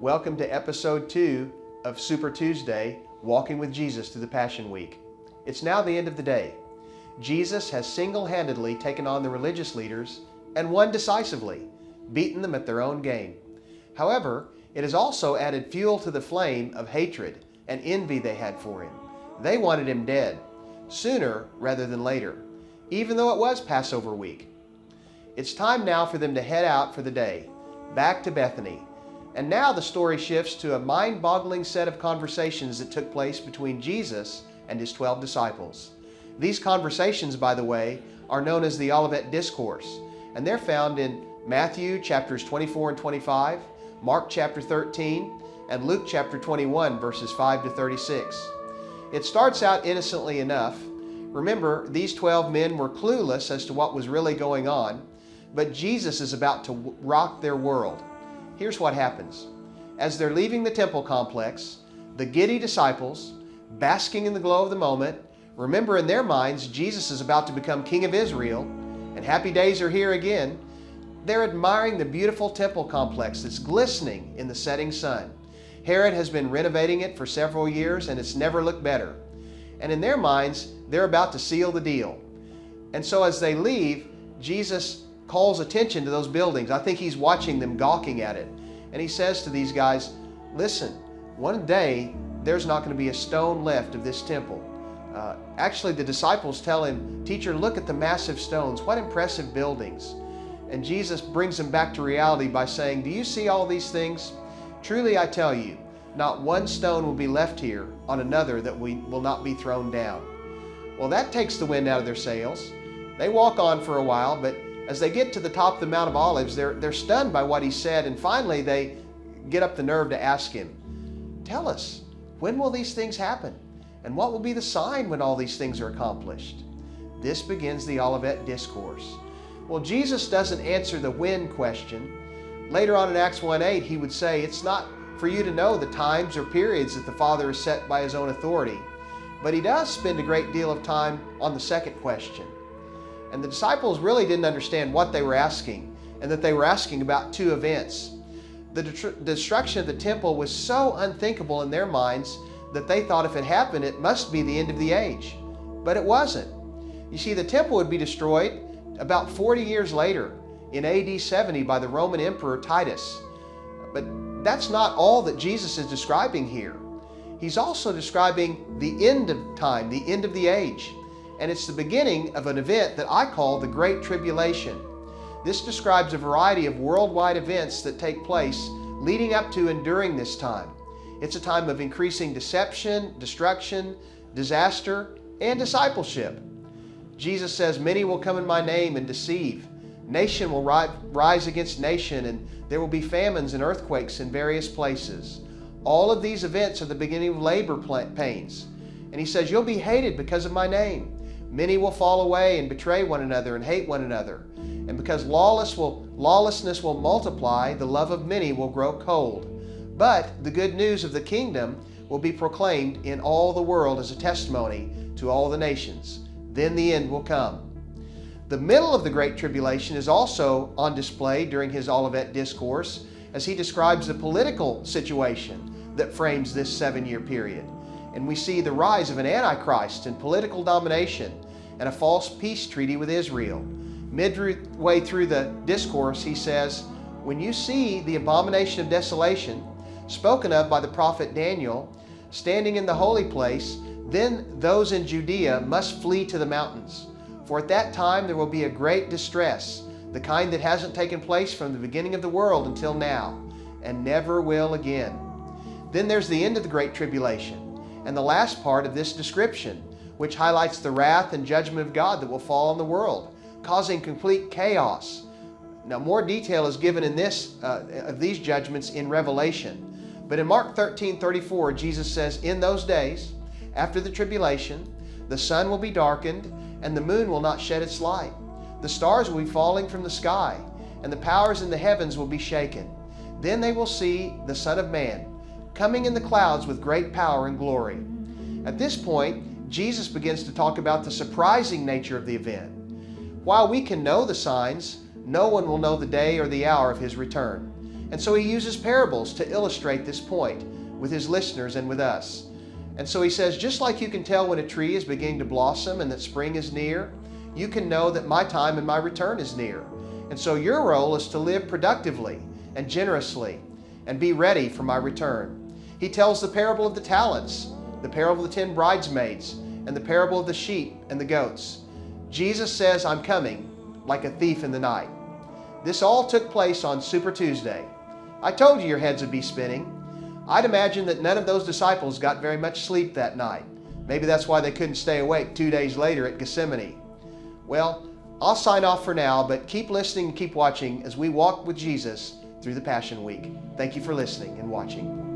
Welcome to episode 2 of Super Tuesday, Walking with Jesus through the Passion Week. It's now the end of the day. Jesus has single-handedly taken on the religious leaders and won decisively, beaten them at their own game. However, it has also added fuel to the flame of hatred and envy they had for him. They wanted him dead, sooner rather than later, even though it was Passover week. It's time now for them to head out for the day, back to Bethany. And now the story shifts to a mind-boggling set of conversations that took place between Jesus and his 12 disciples. These conversations, by the way, are known as the Olivet Discourse, and they're found in Matthew chapters 24 and 25, Mark chapter 13, and Luke chapter 21, verses 5 to 36. It starts out innocently enough. Remember, these 12 men were clueless as to what was really going on, but Jesus is about to rock their world. Here's what happens. As they're leaving the temple complex, the giddy disciples, basking in the glow of the moment, remember in their minds Jesus is about to become King of Israel, and happy days are here again. They're admiring the beautiful temple complex that's glistening in the setting sun. Herod has been renovating it for several years, and it's never looked better. And in their minds, they're about to seal the deal. And so as they leave, Jesus calls attention to those buildings. I think he's watching them gawking at it. And he says to these guys, listen, one day there's not going to be a stone left of this temple. Actually, the disciples tell him, teacher, look at the massive stones. What impressive buildings. And Jesus brings them back to reality by saying, do you see all these things? Truly I tell you, not one stone will be left here on another that will not be thrown down. Well, that takes the wind out of their sails. They walk on for a while, but as they get to the top of the Mount of Olives, they're stunned by what he said, and finally they get up the nerve to ask him, tell us, when will these things happen? And what will be the sign when all these things are accomplished? This begins the Olivet Discourse. Well, Jesus doesn't answer the when question. Later on in Acts 1:8, he would say, it's not for you to know the times or periods that the Father has set by his own authority. But he does spend a great deal of time on the second question. And the disciples really didn't understand what they were asking, and that they were asking about two events. The destruction of the temple was so unthinkable in their minds that they thought if it happened, it must be the end of the age. But it wasn't. You see, the temple would be destroyed about 40 years later in AD 70 by the Roman Emperor Titus. But that's not all that Jesus is describing here. He's also describing the end of time, the end of the age. And it's the beginning of an event that I call the Great Tribulation. This describes a variety of worldwide events that take place leading up to and during this time. It's a time of increasing deception, destruction, disaster, and discipleship. Jesus says, many will come in my name and deceive. Nation will rise against nation, and there will be famines and earthquakes in various places. All of these events are the beginning of labor pains. And he says, you'll be hated because of my name. Many will fall away and betray one another and hate one another. And because lawlessness will multiply, the love of many will grow cold. But the good news of the kingdom will be proclaimed in all the world as a testimony to all the nations. Then the end will come. The middle of the Great Tribulation is also on display during his Olivet Discourse as he describes the political situation that frames this 7-year period. And we see the rise of an antichrist and political domination and a false peace treaty with Israel. Midway through the discourse, he says, when you see the abomination of desolation spoken of by the prophet Daniel standing in the holy place, then those in Judea must flee to the mountains. For at that time there will be a great distress, the kind that hasn't taken place from the beginning of the world until now, and never will again. Then there's the end of the Great Tribulation, and the last part of this description, which highlights the wrath and judgment of God that will fall on the world, causing complete chaos. Now, more detail is given in of these judgments in Revelation. But in Mark 13:34, Jesus says, in those days, after the tribulation, the sun will be darkened, and the moon will not shed its light. The stars will be falling from the sky, and the powers in the heavens will be shaken. Then they will see the Son of Man coming in the clouds with great power and glory. At this point, Jesus begins to talk about the surprising nature of the event. While we can know the signs, no one will know the day or the hour of his return. And so he uses parables to illustrate this point with his listeners and with us. And so he says, just like you can tell when a tree is beginning to blossom and that spring is near, you can know that my time and my return is near. And so your role is to live productively and generously and be ready for my return. He tells the parable of the talents, the parable of the 10 bridesmaids, and the parable of the sheep and the goats. Jesus says, I'm coming like a thief in the night. This all took place on Super Tuesday. I told you your heads would be spinning. I'd imagine that none of those disciples got very much sleep that night. Maybe that's why they couldn't stay awake 2 days later at Gethsemane. Well, I'll sign off for now, but keep listening and keep watching as we walk with Jesus through the Passion Week. Thank you for listening and watching.